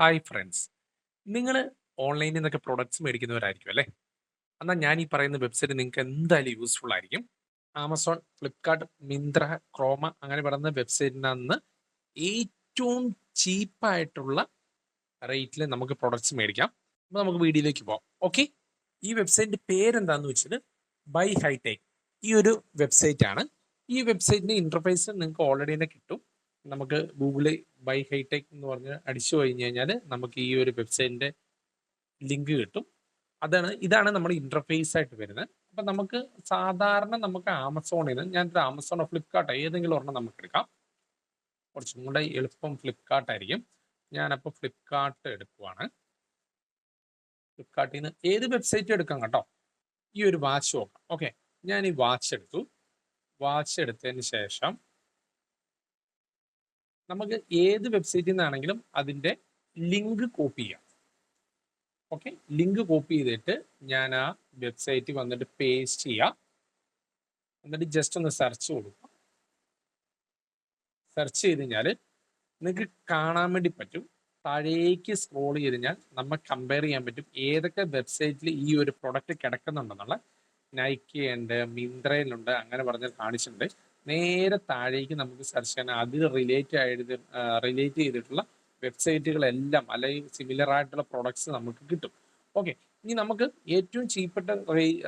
Hi friends. നിങ്ങൾ ഓൺലൈനിൽ നിന്നൊക്കെ പ്രൊഡക്ട്സ് മേടിക്കുന്നവരായിരിക്കും അല്ലേ? എന്നാൽ ഞാൻ ഈ പറയുന്ന വെബ്സൈറ്റ് നിങ്ങൾക്ക് എന്തായാലും യൂസ്ഫുൾ ആയിരിക്കും. ആമസോൺ, ഫ്ലിപ്കാർട്ട്, മിന്ത്ര, ക്രോമ അങ്ങനെ പറയുന്ന വെബ്സൈറ്റിനകത്ത് ഏറ്റവും ചീപ്പായിട്ടുള്ള റേറ്റിൽ നമുക്ക് പ്രൊഡക്ട്സ് മേടിക്കാം. അപ്പോൾ നമുക്ക് വീഡിയോയിലേക്ക് പോകാം. ഓക്കെ, ഈ വെബ്സൈറ്റിന്റെ പേരെന്താണെന്ന് വെച്ചാൽ ബൈ ഹൈടെക്. ഈ ഒരു വെബ്സൈറ്റ് ആണ്. ഈ വെബ്സൈറ്റിന്റെ ഇന്റർഫേസ് നിങ്ങൾക്ക് ഓൾറെഡി തന്നെ കിട്ടും. നമുക്ക് ഗൂഗിളിൽ ബൈ ഹൈടെക് എന്ന് പറഞ്ഞ് അടിച്ചു കഴിഞ്ഞ് കഴിഞ്ഞാൽ നമുക്ക് ഈ ഒരു വെബ്സൈറ്റിന്റെ ലിങ്ക് കിട്ടും. ഇതാണ് നമ്മുടെ ഇന്റർഫേസ് ആയിട്ട് വരുന്നത്. അപ്പൊ നമുക്ക് സാധാരണ നമുക്ക് ആമസോണിൽ നിന്ന് ഞാനൊരു ആമസോണോ ഫ്ലിപ്കാർട്ടോ ഏതെങ്കിലും ഒരെണ്ണം നമുക്ക് എടുക്കാം. കുറച്ചും കൂടെ എളുപ്പം ഫ്ലിപ്കാർട്ട് ആയിരിക്കും. ഞാനപ്പോൾ ഫ്ലിപ്കാർട്ട് എടുക്കുവാണ്. ഫ്ലിപ്കാർട്ടിൽ നിന്ന് ഏത് വെബ്സൈറ്റ് എടുക്കാം കേട്ടോ. ഈ ഒരു വാച്ച് നോക്കാം. ഓക്കെ, ഞാൻ ഈ വാച്ച് എടുത്തു. വാച്ച് എടുത്തതിന് ശേഷം നമുക്ക് ഏത് വെബ്സൈറ്റിൽ നിന്നാണെങ്കിലും അതിന്റെ ലിങ്ക് കോപ്പി ചെയ്യാം. ഓക്കെ, ലിങ്ക് കോപ്പി ചെയ്തിട്ട് ഞാൻ ആ വെബ്സൈറ്റിൽ വന്നിട്ട് പേസ്റ്റ് ചെയ്യാം. എന്നിട്ട് ജസ്റ്റ് ഒന്ന് സെർച്ച് കൊടുക്കാം. സെർച്ച് ചെയ്ത് കഴിഞ്ഞാൽ നിങ്ങൾക്ക് കാണാൻ വേണ്ടി പറ്റും. താഴേക്ക് സ്ക്രോൾ ചെയ്ത് കഴിഞ്ഞാൽ നമ്മൾ കമ്പയർ ചെയ്യാൻ പറ്റും ഏതൊക്കെ വെബ്സൈറ്റിൽ ഈ ഒരു പ്രൊഡക്റ്റ് കിടക്കുന്നുണ്ടെന്നുള്ള. നൈക്കി ഉണ്ട്, മിന്ത്രയിലുണ്ട്, അങ്ങനെ പറഞ്ഞ് കാണിച്ചിട്ടുണ്ട്. നേരെ താഴേക്ക് നമുക്ക് സെർച്ച് ചെയ്യാൻ അതിൽ റിലേറ്റ് ചെയ്തിട്ടുള്ള വെബ്സൈറ്റുകളെല്ലാം അല്ലെങ്കിൽ സിമിലർ ആയിട്ടുള്ള പ്രൊഡക്ട്സ് നമുക്ക് കിട്ടും. ഓക്കെ, ഇനി നമുക്ക് ഏറ്റവും ചീപ്പെട്ട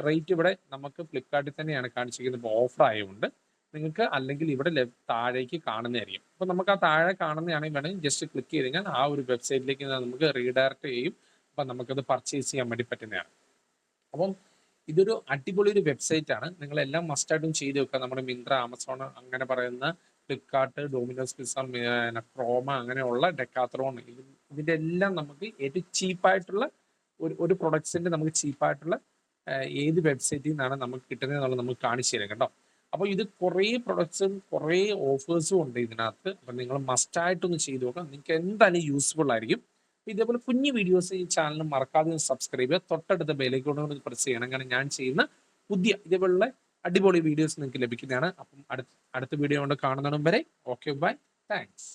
റേറ്റ് ഇവിടെ നമുക്ക് ഫ്ലിപ്കാർട്ടിൽ തന്നെയാണ് കാണിച്ചിരിക്കുന്നത്. ഇപ്പോൾ ഓഫർ ആയതുകൊണ്ട് നിങ്ങൾക്ക് അല്ലെങ്കിൽ ഇവിടെ താഴേക്ക് കാണുന്നതായിരിക്കും. അപ്പോൾ നമുക്ക് ആ താഴെ കാണുന്നതാണെങ്കിൽ വേണമെങ്കിൽ ജസ്റ്റ് ക്ലിക്ക് ചെയ്ത് കഴിഞ്ഞാൽ ആ ഒരു വെബ്സൈറ്റിലേക്ക് നമുക്ക് റീഡയറക്ട് ചെയ്യും. അപ്പം നമുക്കത് പർച്ചേസ് ചെയ്യാൻ വേണ്ടി പറ്റുന്നതാണ്. അപ്പം ഇതൊരു അടിപൊളി ഒരു വെബ്സൈറ്റ് ആണ്. നിങ്ങളെല്ലാം മസ്റ്റായിട്ടും ചെയ്ത് വെക്കുക. നമ്മുടെ മിന്ത്ര, ആമസോൺ അങ്ങനെ പറയുന്ന ഫ്ലിപ്കാർട്ട്, ഡൊമിനോസ് പിസ്സ, ക്രോമ അങ്ങനെയുള്ള ഡെക്കാത്രോൺ ഇതിൻ്റെ എല്ലാം നമുക്ക് ഏറ്റവും ചീപ്പായിട്ടുള്ള ഒരു പ്രൊഡക്ട്സിന്റെ നമുക്ക് ചീപ്പായിട്ടുള്ള ഏത് വെബ്സൈറ്റിൽ നിന്നാണ് നമുക്ക് കിട്ടുന്നത് എന്നുള്ളത് നമുക്ക് കാണിച്ചു തരാം കേട്ടോ. അപ്പോൾ ഇത് കുറേ പ്രൊഡക്ട്സും കുറേ ഓഫേഴ്സും ഉണ്ട് ഇതിനകത്ത്. അപ്പം നിങ്ങൾ മസ്റ്റായിട്ടൊന്ന് ചെയ്ത് നോക്കാം. നിങ്ങൾക്ക് എന്തായാലും യൂസ്ഫുൾ ആയിരിക്കും. ഇതേപോലെ കുഞ്ഞു വീഡിയോസ് ഈ ചാനൽ മറക്കാതെ സബ്സ്ക്രൈബ് ചെയ്യുക. തൊട്ടടുത്ത ബെലൈക്കോൺ പ്രസ് ചെയ്യണം. കാരണം ഞാൻ ചെയ്യുന്ന പുതിയ ഇതേപോലുള്ള അടിപൊളി വീഡിയോസ് നിങ്ങൾക്ക് ലഭിക്കുന്നതാണ്. അപ്പം അടുത്ത വീഡിയോ കൊണ്ട് കാണുന്നതും വരെ ഓക്കെ, ബൈ, താങ്ക്സ്.